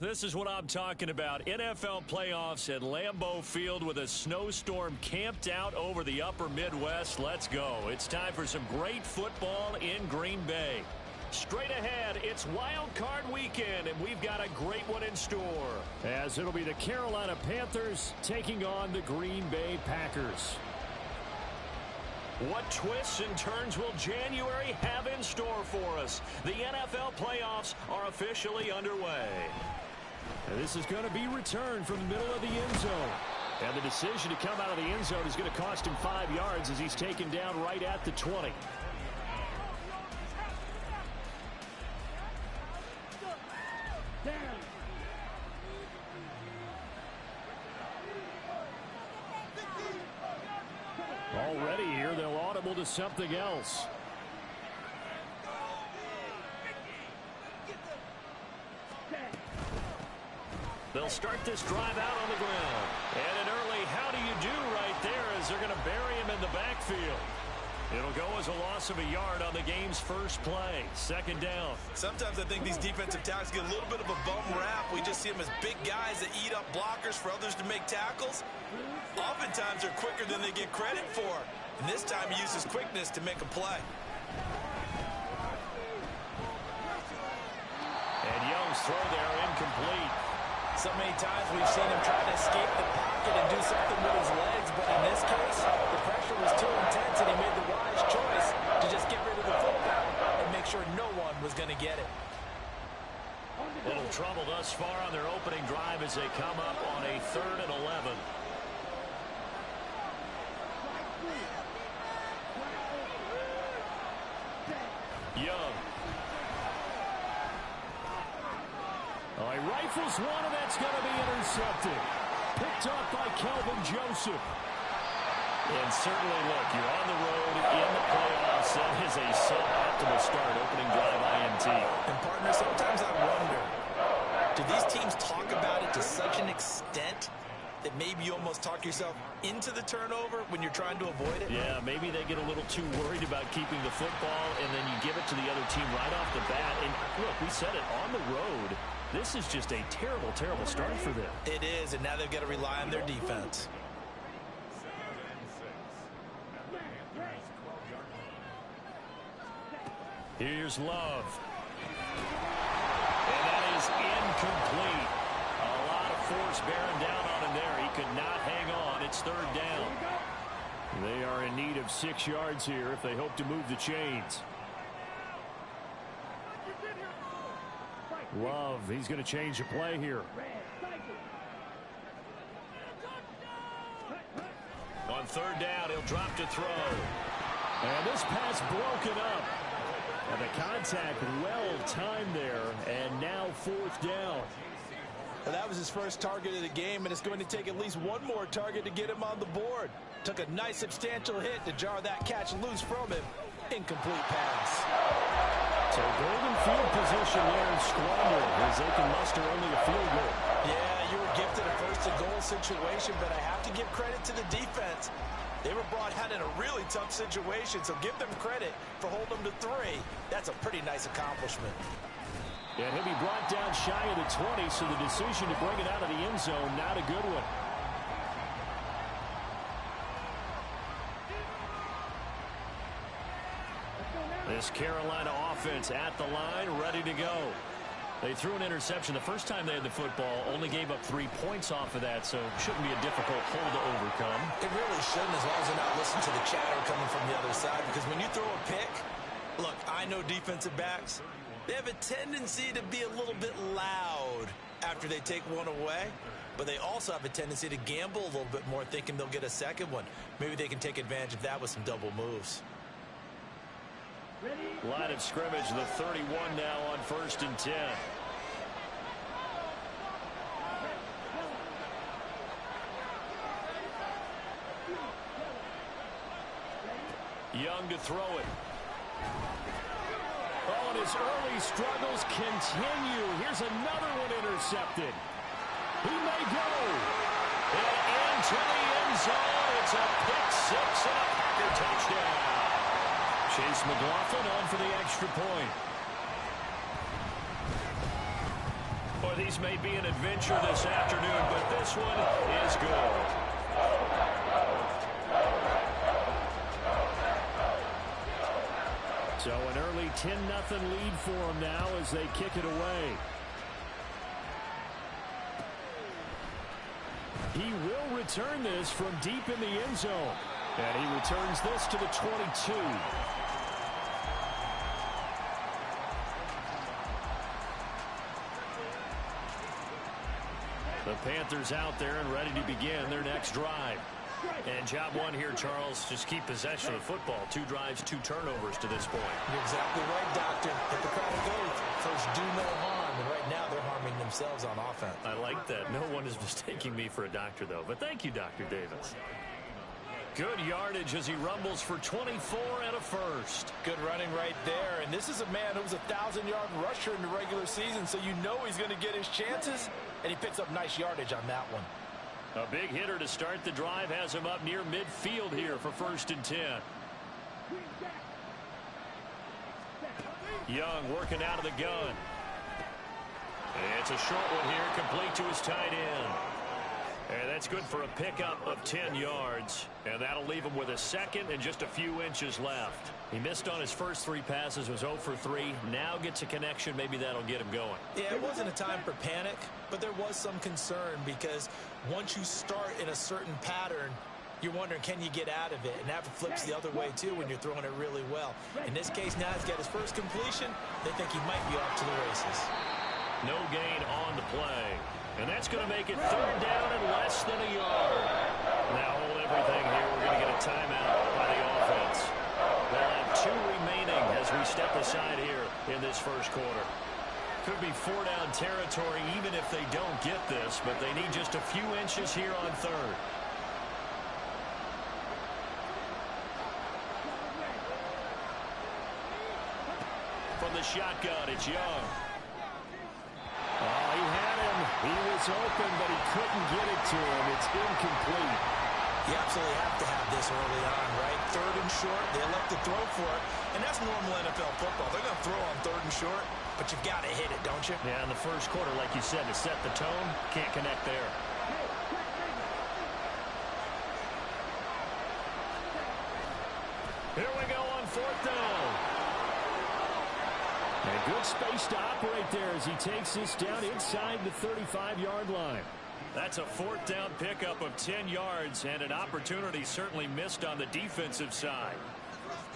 This is what I'm talking about. NFL playoffs at Lambeau Field with a snowstorm camped out over the upper Midwest. Let's go. It's time for some great football in Green Bay. Straight ahead, it's Wild Card weekend, and we've got a great one in store. As it'll be the Carolina Panthers taking on the Green Bay Packers. What twists and turns will January have in store for us? The NFL playoffs are officially underway. And this is going to be returned from the middle of the end zone. And the decision to come out of the end zone is going to cost him 5 yards as he's taken down right at the 20. Already here, they'll audible to something else. They'll start this drive out on the ground. And an early how do you do right there as they're going to bury him in the backfield. It'll go as a loss of a yard on the game's first play. Second down. Sometimes I think these defensive tackles get a little bit of a bum rap. We just see them as big guys that eat up blockers for others to make tackles. Oftentimes they're quicker than they get credit for. And this time he uses quickness to make a play. And Young's throw there incomplete. So many times we've seen him try to escape the pocket and do something with his legs, but in this case, the pressure was too intense and he made the wise choice to just get rid of the fullback and make sure no one was going to get it. Little trouble thus far on their opening drive as they come up on a 3rd and 11. Young. Oh, he rifles one, and that's going to be intercepted. Picked up by Kelvin Joseph. And certainly, look, you're on the road in the playoffs. That is a suboptimal start, opening drive INT. And, partner, sometimes I wonder, do these teams talk about it to such an extent that maybe you almost talk yourself into the turnover when you're trying to avoid it? Yeah, maybe they get a little too worried about keeping the football, and then you give it to the other team right off the bat. And, look, we said it, on the road, this is just a terrible, terrible start for them. It is, and now they've got to rely on their defense. Here's Love. And that is incomplete. A lot of force bearing down on him there. He could not hang on. It's 3rd down. They are in need of 6 yards here if they hope to move the chains. Love, he's going to change the play here. On 3rd down, he'll drop to throw. And this pass broken up. And the contact well timed there, and now 4th down. Well, that was his first target of the game, and it's going to take at least one more target to get him on the board. Took a nice substantial hit to jar that catch loose from him. Incomplete pass. So golden field position there and squandered as they can muster only a field goal. Yeah, you were gifted a first-and-goal situation, but I have to give credit to the defense. They were brought out in a really tough situation, so give them credit for holding them to 3. That's a pretty nice accomplishment. And he'll be brought down shy of the 20, so the decision to bring it out of the end zone, not a good one. This Carolina offense at the line, ready to go. They threw an interception the first time they had the football, only gave up 3 points off of that, so shouldn't be a difficult hole to overcome. It really shouldn't, as long as they're not listening to the chatter coming from the other side, because when you throw a pick, look, I know defensive backs, they have a tendency to be a little bit loud after they take one away, but they also have a tendency to gamble a little bit more, thinking they'll get a second one. Maybe they can take advantage of that with some double moves. Line of scrimmage, the 31 now on 1st and 10. Young to throw it. Oh, and his early struggles continue. Here's another one intercepted. He may go. And into the end zone. It's a pick-6 and a Packer touchdown. Chase McLaughlin on for the extra point. Boy, Boy, these may be an adventure this afternoon, but this one is good. So an early 10-0 lead for them now as they kick it away. He will return this from deep in the end zone. And he returns this to the 22. The Panthers out there and ready to begin their next drive. And job one here, Charles, just keep possession of the football. 2 drives, 2 turnovers to this point. You're exactly right, Doctor. Hippocratic oath. First, do no harm. And right now, they're harming themselves on offense. I like that. No one is mistaking me for a doctor, though. But thank you, Dr. Davis. Good yardage as he rumbles for 24 and a first. Good running right there. And this is a man who was a 1,000-yard rusher in the regular season, so you know he's going to get his chances. And he picks up nice yardage on that one. A big hitter to start the drive has him up near midfield here for 1st and 10. Young working out of the gun. It's a short one here, complete to his tight end. And that's good for a pickup of 10 yards. And that'll leave him with a second and just a few inches left. He missed on his first 3 passes, was 0 for 3. Now gets a connection. Maybe that'll get him going. Yeah, it wasn't a time for panic, but there was some concern because once you start in a certain pattern, you're wondering, can you get out of it? And that flips the other way, too, when you're throwing it really well. In this case, now he's got his first completion. They think he might be off to the races. No gain on the play. And that's going to make it 3rd down and less than a yard. Now hold everything here. We're going to get a timeout by the offense. They'll have 2 remaining as we step aside here in this first quarter. Could be 4-down territory even if they don't get this, but they need just a few inches here on 3rd. From the shotgun, it's Young. Oh, he had him. He was open, but he couldn't get it to him. It's incomplete. You absolutely have to have this early on, right? 3rd and short, they elect to throw for it. And that's normal NFL football. They're going to throw on 3rd and short, but you've got to hit it, don't you? Yeah, in the first quarter, like you said, to set the tone, can't connect there. Here we go on 4th down. And good space to operate there as he takes this down inside the 35-yard line. That's a 4th down pickup of 10 yards and an opportunity certainly missed on the defensive side.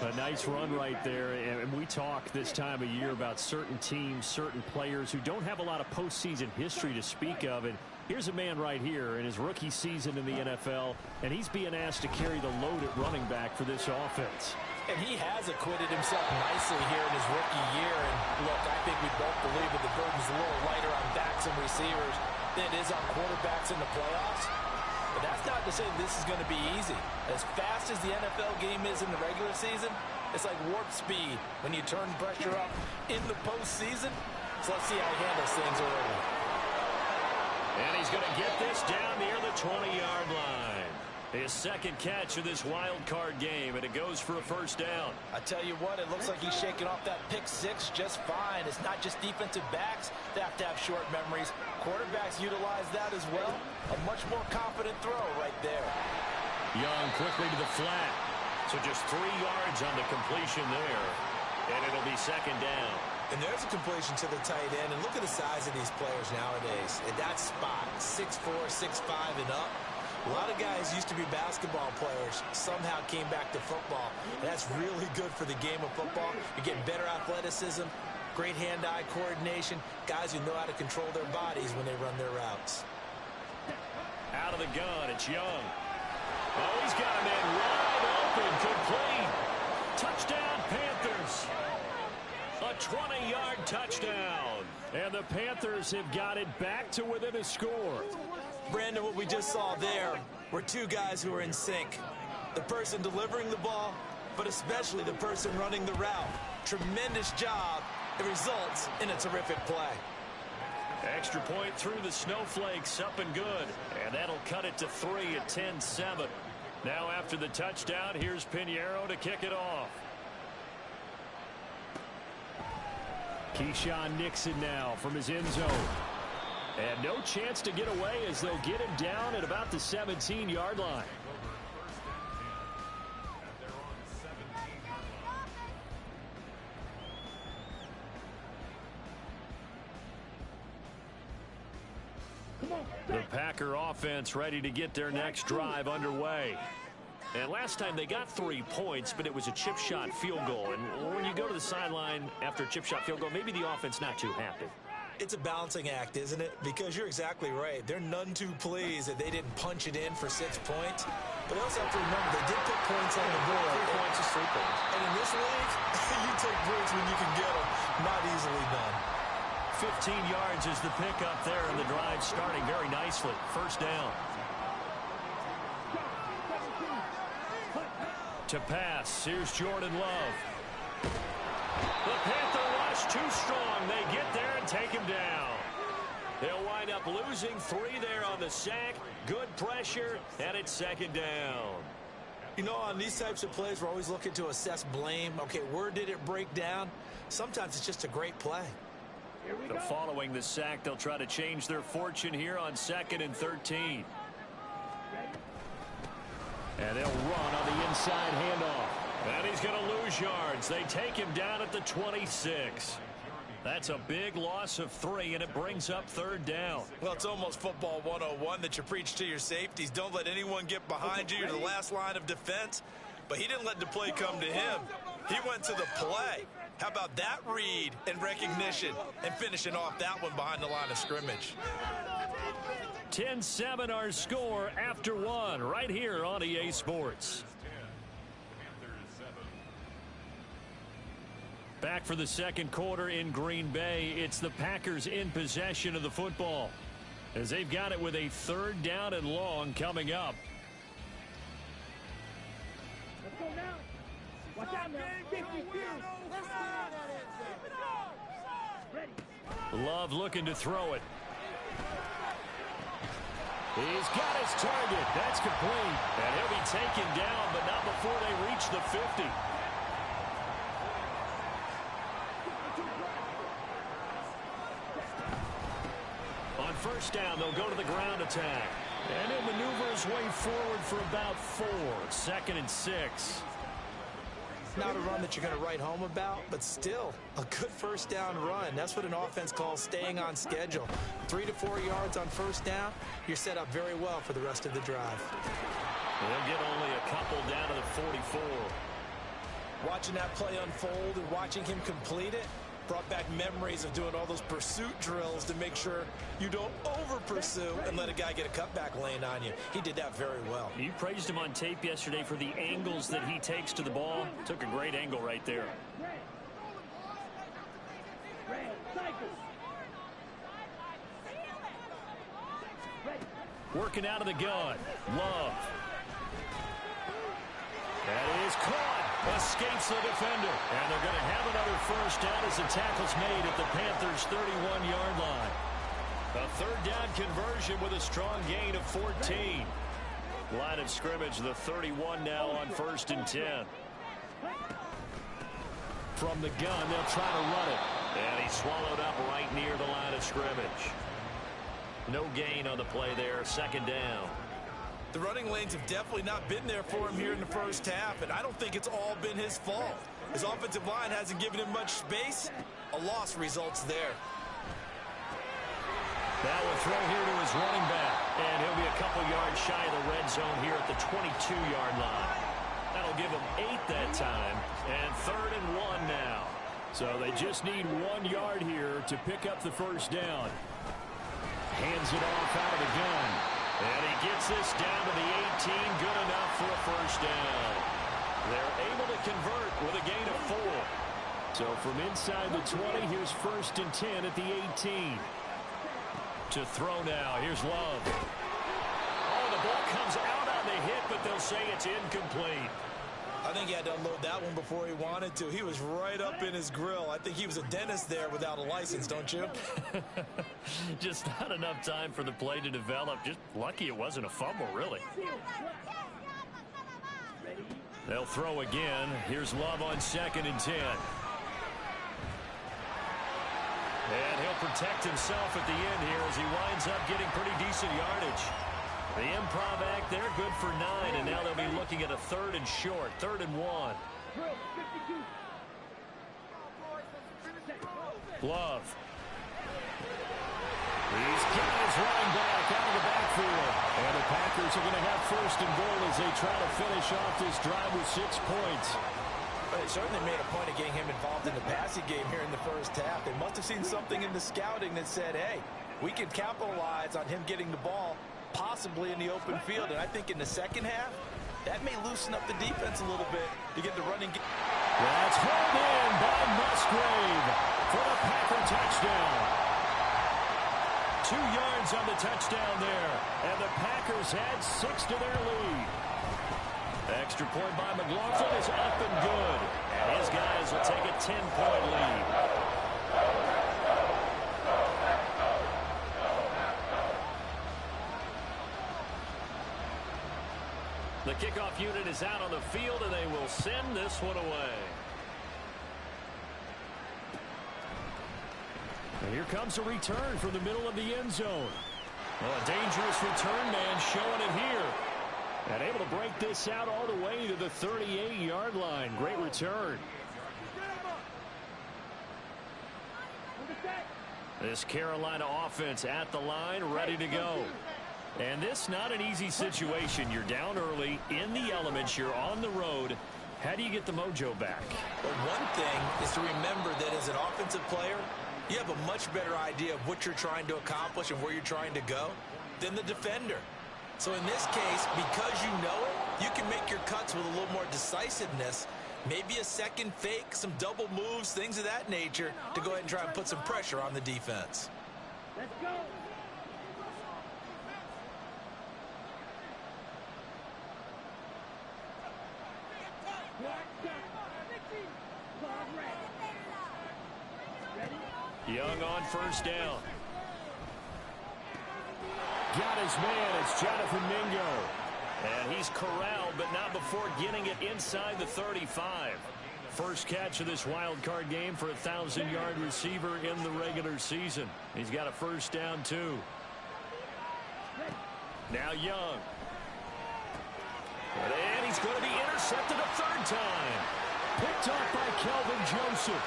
A nice run right there, and we talk this time of year about certain teams, certain players who don't have a lot of postseason history to speak of, and here's a man right here in his rookie season in the NFL, and he's being asked to carry the load at running back for this offense. And he has acquitted himself nicely here in his rookie year, and look, I think we both believe that the burden's a little lighter on backs and receivers than it is on quarterbacks in the playoffs. But that's not to say this is going to be easy. As fast as the NFL game is in the regular season, it's like warp speed when you turn pressure up in the postseason. So let's see how he handles things early. And he's going to get this down near the 20-yard line. His second catch of this wild card game, and it goes for a 1st down. I tell you what, it looks like he's shaking off that pick 6 just fine. It's not just defensive backs that have to have short memories. Quarterbacks utilize that as well. A much more confident throw right there. Young quickly to the flat. So just 3 yards on the completion there. And it'll be 2nd down. And there's a completion to the tight end. And look at the size of these players nowadays. At that spot, 6'4", 6'5", and up. A lot of guys used to be basketball players, somehow came back to football. And that's really good for the game of football. You're getting better athleticism, great hand-eye coordination, guys who know how to control their bodies when they run their routes. Out of the gun, it's Young. Oh, he's got a man wide open, complete. Touchdown, Panthers. A 20-yard touchdown. And the Panthers have got it back to within a score. Brandon, what we just saw there were 2 guys who are in sync. The person delivering the ball, but especially the person running the route. Tremendous job. It results in a terrific play. Extra point through the snowflakes, up and good. And that'll cut it to 3 at 10-7. Now after the touchdown, here's Pinheiro to kick it off. Keyshawn Nixon now from his end zone. And no chance to get away as they'll get him down at about the 17-yard line. The Packer offense ready to get their next drive underway. And last time they got 3 points, but it was a chip shot field goal. And when you go to the sideline after a chip shot field goal, maybe the offense not too happy. It's a balancing act, isn't it? Because you're exactly right. They're none too pleased that they didn't punch it in for 6 points. But they also have to remember they did put points on the board. 3 points is 3 points. And in this league, you take points when you can get them. Not easily done. 15 yards is the pickup there, and the drive starting very nicely. First down. To pass, here's Jordan Love. The Panther rush too strong. They get there and take him down. They'll wind up losing 3 there on the sack. Good pressure, and it's second down. You know, on these types of plays, we're always looking to assess blame. Okay, where did it break down? Sometimes it's just a great play. So following the sack, they'll try to change their fortune here on 2nd and 13. And they'll run on the inside handoff. And he's going to lose yards. They take him down at the 26. That's a big loss of 3, and it brings up 3rd down. Well, it's almost football 101 that you preach to your safeties. Don't let anyone get behind you. You're the last line of defense. But he didn't let the play come to him. He went to the play. How about that read and recognition and finishing off that one behind the line of scrimmage? 10-7 our score after 1 right here on EA Sports. Back for the second quarter in Green Bay. It's the Packers in possession of the football as they've got it with a 3rd down and long coming up. Let's go now. Watch out, man. Love looking to throw it. He's got his target. That's complete. And he'll be taken down, but not before they reach the 50. On first down, they'll go to the ground attack. And he'll maneuver his way forward for about 4. 2nd and 6. Not a run that you're going to write home about, but still a good first down run. That's what an offense calls staying on schedule. 3 to 4 yards on first down, you're set up very well for the rest of the drive. They'll get only a couple down to the 44. Watching that play unfold and watching him complete it brought back memories of doing all those pursuit drills to make sure you don't over-pursue and let a guy get a cutback lane on you. He did that very well. You praised him on tape yesterday for the angles that he takes to the ball. Took a great angle right there. Working out of the gun. Love. That is caught. Escapes the defender. And they're going to have another first down as the tackle's made at the Panthers' 31-yard line. A 3rd down conversion with a strong gain of 14. Line of scrimmage, the 31 now on 1st and 10. From the gun, they'll try to run it. And he's swallowed up right near the line of scrimmage. No gain on the play there. 2nd down. The running lanes have definitely not been there for him here in the first half, and I don't think it's all been his fault. His offensive line hasn't given him much space. A loss results there. That will throw here to his running back, and he'll be a couple yards shy of the red zone here at the 22-yard line. That'll give him 8 that time, and 3rd and 1 now. So they just need 1 yard here to pick up the first down. Hands it off out of the gun. And he gets this down to the 18, good enough for a first down. They're able to convert with a gain of 4. So from inside the 20, here's 1st and 10 at the 18. To throw now, here's Love. Oh, the ball comes out on the hit, but they'll say it's incomplete. I think he had to unload that one before he wanted to. He was right up in his grill. I think he was a dentist there without a license, don't you? Just not enough time for the play to develop. Just lucky it wasn't a fumble, really. They'll throw again. Here's Love on 2nd and 10. And he'll protect himself at the end here as he winds up getting pretty decent yardage. The improv act there, good for 9, and now they'll be looking at a 3rd and short, 3rd and 1. Love. He's got his running back out of the backfield. And the Packers are going to have 1st and goal as they try to finish off this drive with 6 points. But they certainly made a point of getting him involved in the passing game here in the first half. They must have seen something in the scouting that said, hey, we can capitalize on him getting the ball possibly in the open field. And I think in the second half, that may loosen up the defense a little bit to get the running game. That's hauled in by Musgrave for the Packer touchdown. 2 yards on the touchdown there, and the Packers add 6 to their lead. Extra point by McLaughlin is up and good, and his guys will take a 10-point lead. The kickoff unit is out on the field, and they will send this one away. And here comes a return from the middle of the end zone. Well, a dangerous return man showing it here. And able to break this out all the way to the 38-yard line. Great return. This Carolina offense at the line, ready to go. And this not an easy situation. You're down early, in the elements, you're on the road. How do you get the mojo back? Well, one thing is to remember that as an offensive player, you have a much better idea of what you're trying to accomplish and where you're trying to go than the defender. So in this case, because you know it, you can make your cuts with a little more decisiveness, maybe a second fake, some double moves, things of that nature, to go ahead and try and put some pressure on the defense. Let's go. Young on 1st down. Got his man. It's Jonathan Mingo. And he's corralled, but not before getting it inside the 35. First catch of this wild card game for a 1,000-yard receiver in the regular season. He's got a 1st down, too. Now Young. And he's going to be intercepted a 3rd time. Picked off by Kelvin Joseph.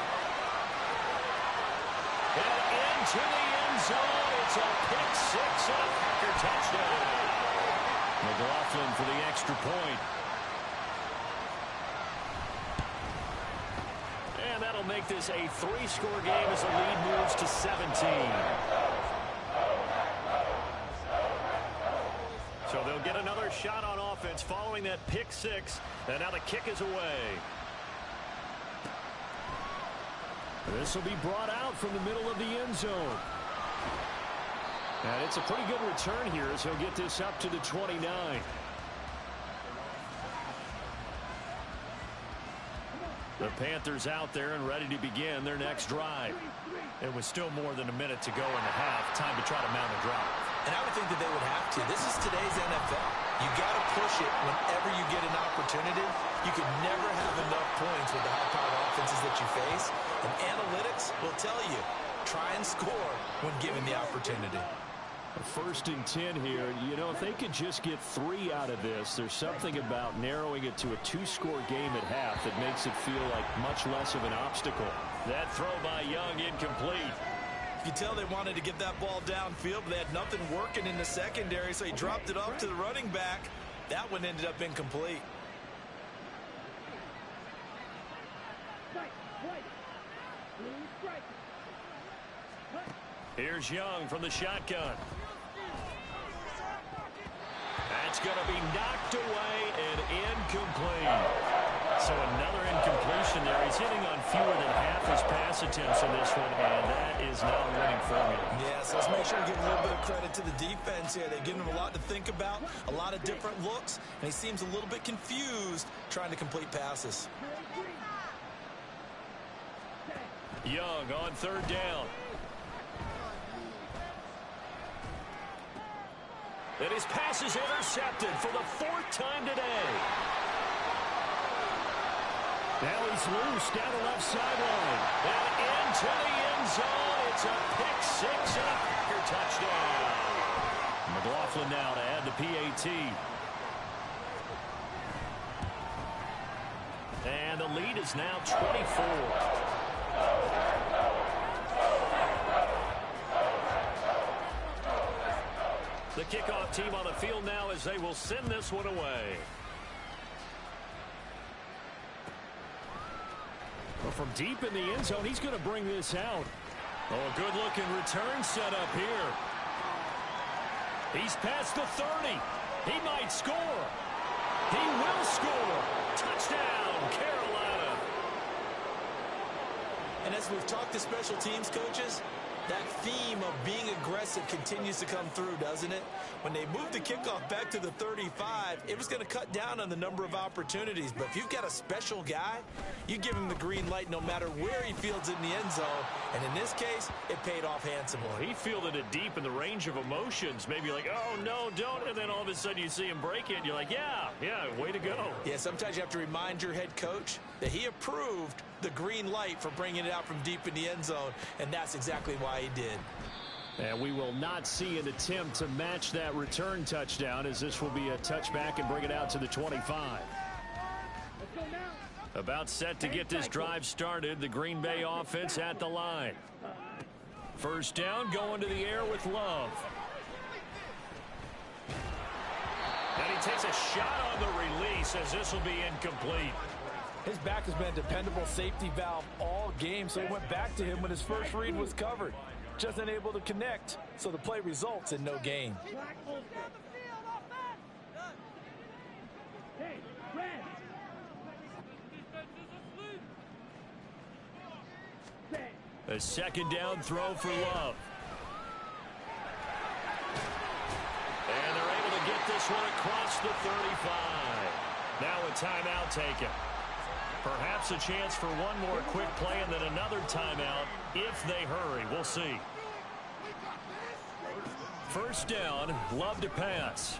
And into the end zone. It's a pick 6 and a Packer touchdown. McLaughlin for the extra point. And that'll make this a 3-score game as the lead moves to 17. So they'll get another shot on offense following that pick 6. And now the kick is away. This will be brought out from the middle of the end zone. And it's a pretty good return here as he'll get this up to the 29. The Panthers out there and ready to begin their next drive. It was still more than a minute to go in the half. Time to try to mount a drive. And I would think that they would have to. This is today's NFL. You got to push it whenever you get an opportunity. You can never have enough points with the high-powered offenses that you face. And analytics will tell you, try and score when given the opportunity. A 1st and 10 here. You know, if they could just get 3 out of this, there's something about narrowing it to a 2-score game at half that makes it feel like much less of an obstacle. That throw by Young incomplete. You tell they wanted to get that ball downfield, but they had nothing working in the secondary, so he dropped it off to the running back. That one ended up incomplete. Here's Young from the shotgun. That's going to be knocked away and incomplete. So another incompletion there. He's hitting on fewer than half his pass attempts in this one, and that is not a winning formula. Yes, let's make sure we give a little bit of credit to the defense here. They're giving him a lot to think about, a lot of different looks, and he seems a little bit confused trying to complete passes. Young on 3rd down. And his pass is intercepted for the 4th time today. Now he's loose down the left sideline. And into the end zone It's a pick six and a Packer touchdown. McLaughlin now to add the PAT. And the lead is now 24. The kickoff team on the field now as they will send this one away. Well, from deep in the end zone, he's going to bring this out. Oh, a good-looking return set up here. He's past the 30. He might score. He will score. Touchdown, Carolina. And as we've talked to special teams coaches, that theme of being aggressive continues to come through, doesn't it? When they moved the kickoff back to the 35, it was going to cut down on the number of opportunities. But if you've got a special guy, you give him the green light no matter where he fields in the end zone. And in this case, it paid off handsomely. Well, he fielded it deep in the range of emotions. Maybe like, oh, no, don't. And then all of a sudden you see him break it. And you're like, yeah, way to go. Yeah, sometimes you have to remind your head coach that he approved the green light for bringing it out from deep in the end zone. And that's exactly why he did. And we will not see an attempt to match that return touchdown, as this will be a touchback and bring it out to the 25. About set to get this drive started. The Green Bay offense at the line. First down, going to the air with Love. And he takes a shot on the release, as this will be incomplete. His back has been a dependable safety valve all game, so he went back to him when his first read was covered. Just unable to connect, so the play results in no gain. A second down throw for Love. And they're able to get this one across the 35. Now a timeout taken. Perhaps a chance for one more quick play and then another timeout if they hurry. We'll see. First down, Love to pass.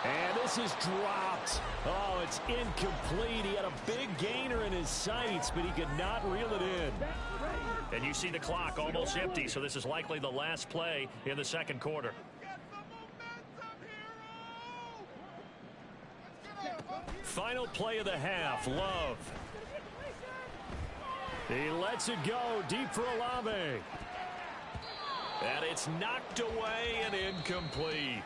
And this is dropped. Oh, it's incomplete. He had a big gainer in his sights, but he could not reel it in. And you see the clock almost empty, so this is likely the last play in the second quarter. Final play of the half, Love. He lets it go deep for Olave. And it's knocked away and incomplete.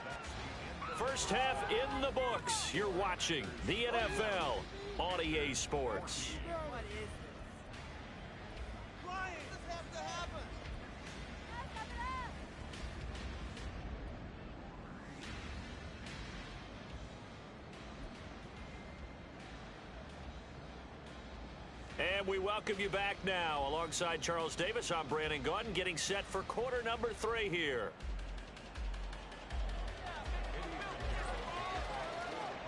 First half in the books. You're watching the NFL on EA Sports. And we welcome you back now. Alongside Charles Davis, I'm Brandon Gaudin, getting set for quarter number 3 here.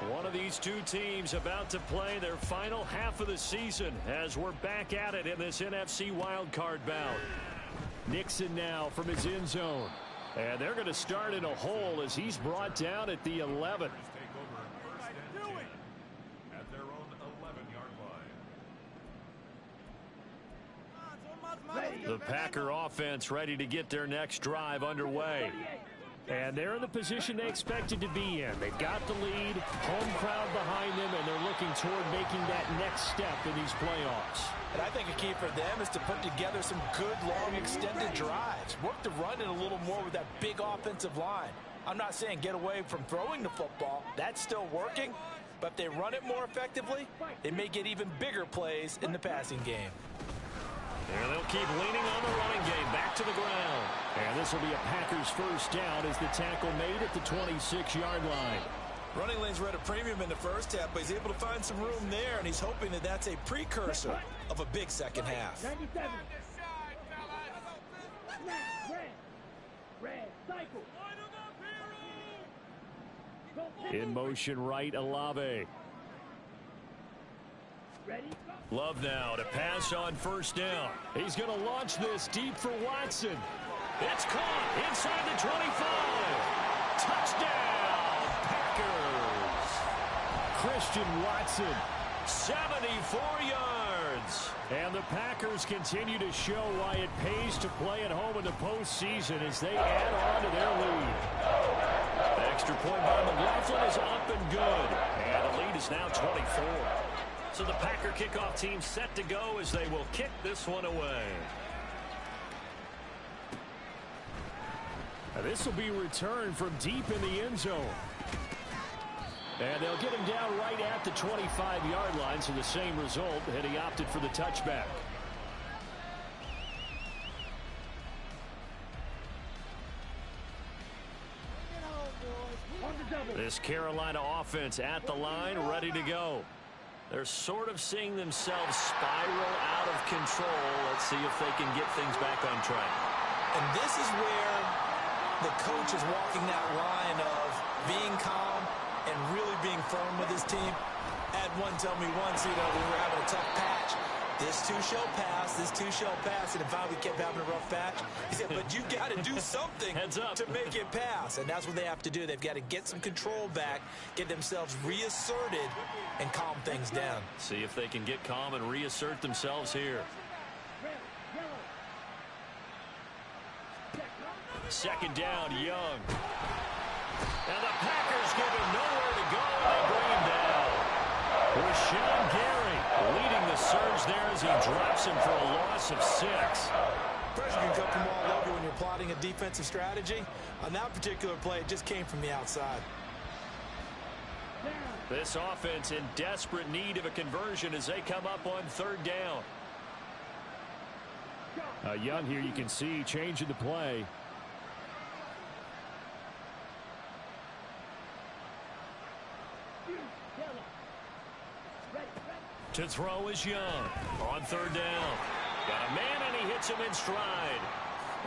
One of these two teams about to play their final half of the season as we're back at it in this NFC wildcard bout. Nixon now from his end zone. And they're going to start in a hole as he's brought down at the 11. The Packer offense ready to get their next drive underway. And they're in the position they expected to be in. They've got the lead, home crowd behind them, and they're looking toward making that next step in these playoffs. And I think a key for them is to put together some good, long, extended drives. Work the run in a little more with that big offensive line. I'm not saying get away from throwing the football. That's still working. But if they run it more effectively, they may get even bigger plays in the passing game. And they'll keep leaning on the running game back to the ground. And this will be a Packers first down as the tackle made at the 26-yard line. Running lanes were at a premium in the first half, but he's able to find some room there, and he's hoping that that's a precursor of a big second half. 97. Red, cycle. In motion right, Olave. Ready? Love now to pass on first down. He's going to launch this deep for Watson. It's caught inside the 25. Touchdown, Packers. Christian Watson, 74 yards. woods. And the Packers continue to show why it pays to play at home in the postseason as they add on to their lead. The extra point by McLaughlin is up and good. And the lead is now 24. So the Packer kickoff team set to go as they will kick this one away. This will be returned from deep in the end zone. And they'll get him down right at the 25-yard line, so the same result, and he opted for the touchback. This Carolina offense at the line, ready to go. They're sort of seeing themselves spiral out of control. Let's see if they can get things back on track. And this is where the coach is walking that line of being calm and really being firm with his team. Had one tell me once, we were having a tough patch. This too shall pass, this too shall pass. And if we kept having a rough patch, he said, but you got to do something to make it pass. And that's what they have to do. They've got to get some control back, get themselves reasserted, and calm things down. See if they can get calm and reassert themselves here. Second down, Young. And the Packers give him nowhere to go, and they bring him down. Rashawn Gary leading the surge there as he drops him for a loss of 6. Pressure can come from all over when you're plotting a defensive strategy. On that particular play, it just came from the outside. This offense in desperate need of a conversion as they come up on third down. Young here, you can see changing the play. To throw is Young on third down. Got a man, and he hits him in stride.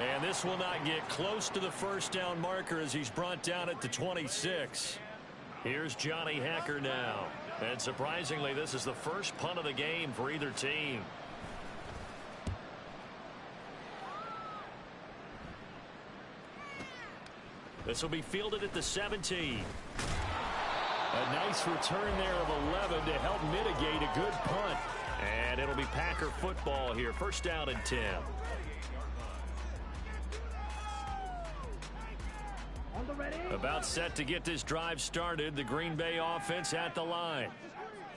And this will not get close to the first down marker as he's brought down at the 26. Here's Johnny Hacker now. And surprisingly, this is the first punt of the game for either team. This will be fielded at the 17. A nice return there of 11 to help mitigate a good punt. And it'll be Packer football here. First down and 10. About set to get this drive started. The Green Bay offense at the line.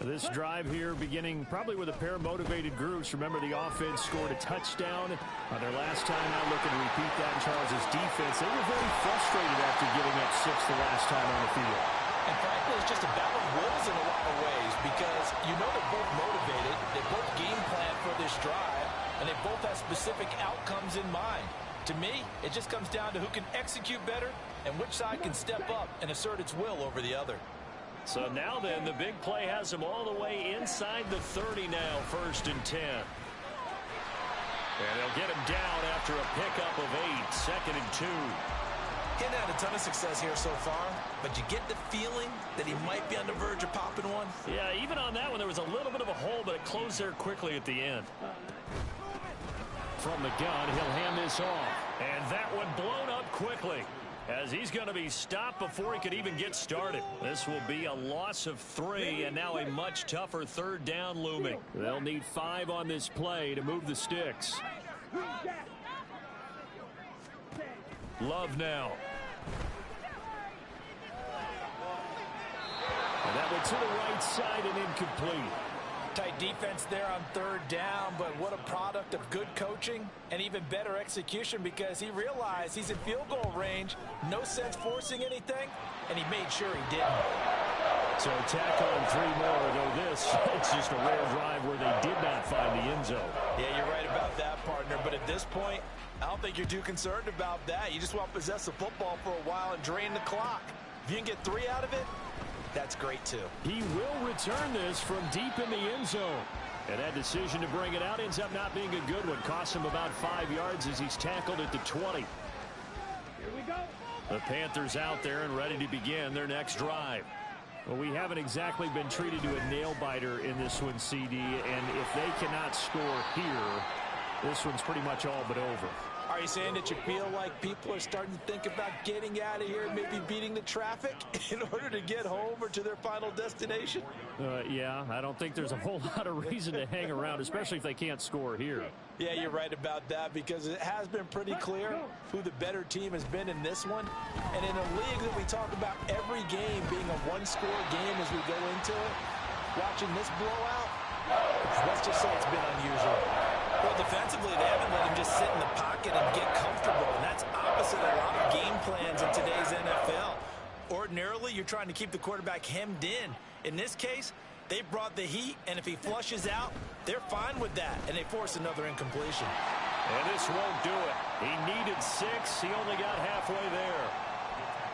This drive here beginning probably with a pair of motivated groups. Remember, the offense scored a touchdown on their last time out. Looking to repeat that in Charles' defense. They were very frustrated after giving up 6 the last time on the field. And frankly, it's just a battle of wills in a lot of ways because you know they're both motivated. They both game plan for this drive, and they both have specific outcomes in mind. To me, it just comes down to who can execute better and which side can step up and assert its will over the other. So now then, the big play has them all the way inside the 30 now, first and 10. And they'll get him down after a pickup of 8, second and 2. He hadn't had a ton of success here so far, but you get the feeling that he might be on the verge of popping one. Yeah, even on that one, there was a little bit of a hole, but it closed there quickly at the end. From the gun, he'll hand this off. And that one blown up quickly, as he's going to be stopped before he could even get started. This will be a loss of 3, and now a much tougher third down looming. They'll need 5 on this play to move the sticks. Love now. And that one to the right side and incomplete. Tight defense there on third down, but what a product of good coaching and even better execution because he realized he's in field goal range. No sense forcing anything, and he made sure he didn't. So tack on 3 more, though this, it's just a rare drive where they did not find the end zone. Yeah, you're right about that, partner, but at this point, I don't think you're too concerned about that. You just want to possess the football for a while and drain the clock. If you can get 3 out of it, that's great, too. He will return this from deep in the end zone. And that decision to bring it out ends up not being a good one. Costs him about 5 yards as he's tackled at the 20. Here we go. The Panthers out there and ready to begin their next drive. Well, we haven't exactly been treated to a nail-biter in this one, CD. And if they cannot score here, this one's pretty much all but over. All right, you saying that you feel like people are starting to think about getting out of here, maybe beating the traffic in order to get home or to their final destination? Yeah, I don't think there's a whole lot of reason to hang around, especially if they can't score here. Yeah, you're right about that, because it has been pretty clear who the better team has been in this one. And in a league that we talk about every game being a one-score game as we go into it, watching this blowout, let's just say it's been unusual. Well, defensively, they haven't let him just sit in the pocket and get comfortable, and that's opposite a lot of game plans in today's NFL. Ordinarily, you're trying to keep the quarterback hemmed in. In this case, they brought the heat, and if he flushes out, they're fine with that, and they force another incompletion. And this won't do it. He needed 6. He only got halfway there.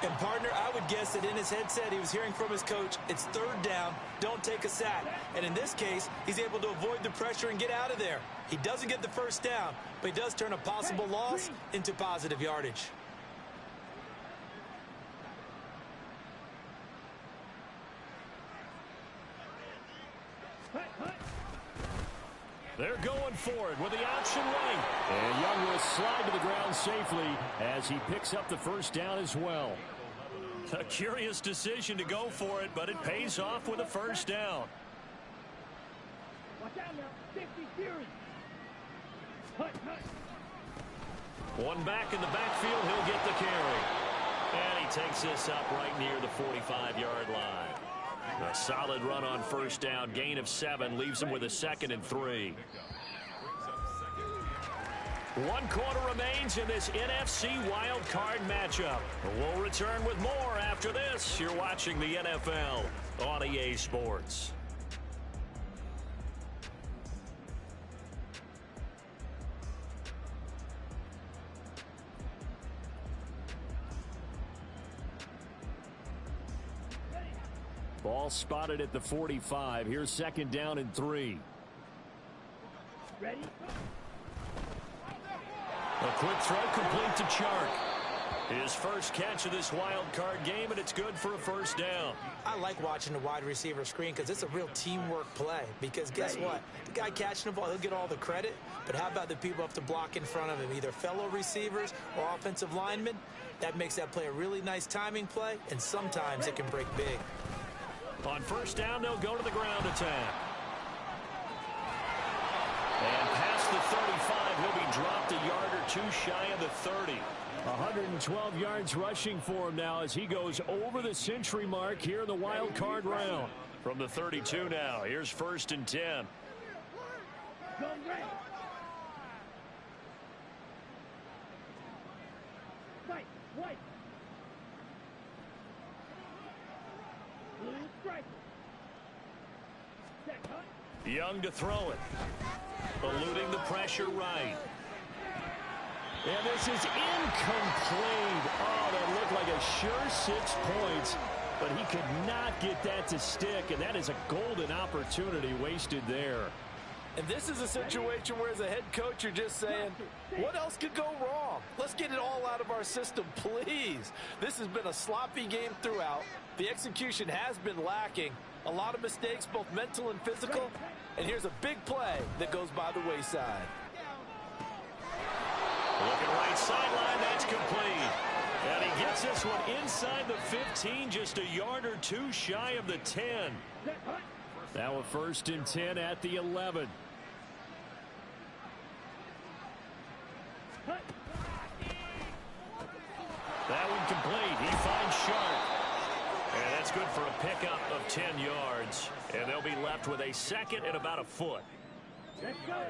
And, partner, I would guess that in his headset he was hearing from his coach, it's 3rd down, don't take a sack. And in this case, he's able to avoid the pressure and get out of there. He doesn't get the 1st down, but he does turn a possible loss into positive yardage. They're going for it with the option right. And Young will slide to the ground safely as he picks up the 1st down as well. A curious decision to go for it, but it pays off with a 1st down. Watch out now. 50 series. One back in the backfield, he'll get the carry. And he takes this up right near the 45-yard line. A solid run on 1st down, gain of 7, leaves him with a 2nd and 3. 1 quarter remains in this NFC wildcard matchup. We'll return with more after this. You're watching the NFL on EA Sports. Ball spotted at the 45. Here's 2nd down and 3. Ready? A quick throw complete to Chark. His first catch of this wild card game, and it's good for a 1st down. I like watching the wide receiver screen because it's a real teamwork play. Because guess what? The guy catching the ball, he'll get all the credit. But how about the people up to block in front of him, either fellow receivers or offensive linemen? That makes that play a really nice timing play, and sometimes it can break big. On 1st down, they'll go to the ground attack. And past the 35, he'll be dropped a yard or 2 shy of the 30. 112 yards rushing for him now as he goes over the century mark here in the wild card round. From the 32 now, here's 1st and 10. Go red. Fight. White. Blue striker. Set. Cut. Young to throw it. Eluding the pressure right. And this is incomplete. Oh, that looked like a sure 6 points, but he could not get that to stick, and that is a golden opportunity wasted there. And this is a situation where, as a head coach, you're just saying, what else could go wrong? Let's get it all out of our system, please. This has been a sloppy game throughout. The execution has been lacking. A lot of mistakes, both mental and physical. And here's a big play that goes by the wayside. Looking right sideline, that's complete. And he gets this one inside the 15, just a yard or 2 shy of the 10. Now a 1st and 10 at the 11. That one complete. He finds Sharp. And that's good for a pickup of 10 yards. And they'll be left with a 2nd and about a foot. Let's go.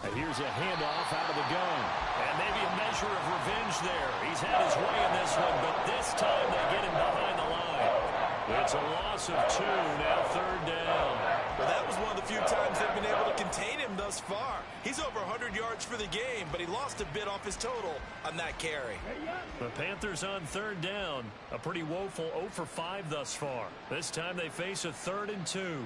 And here's a handoff out of the gun. And maybe a measure of revenge there. He's had his way in this one, but this time they get him behind the line. It's a loss of 2, now 3rd down. Well, that was one of the few times they've been able to contain him thus far. He's over 100 yards for the game, but he lost a bit off his total on that carry. The Panthers on 3rd down. A pretty woeful 0 for 5 thus far. This time they face a 3rd and 2.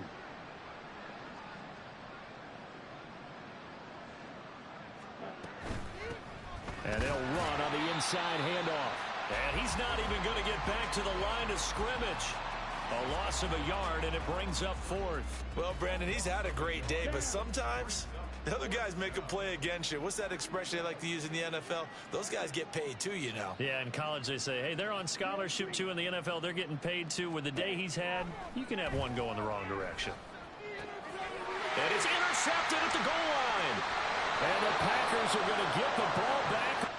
And they'll run on the inside handoff. And he's not even going to get back to the line of scrimmage. A loss of a yard, and it brings up fourth. Well, Brandon, he's had a great day, but sometimes the other guys make a play against you. What's that expression they like to use in the NFL? Those guys get paid too, you know. Yeah, in college they say, hey, they're on scholarship too. In the NFL, they're getting paid too. With the day he's had, you can have one go in the wrong direction. And it's intercepted at the goal line. And the Packers are going to get the ball back.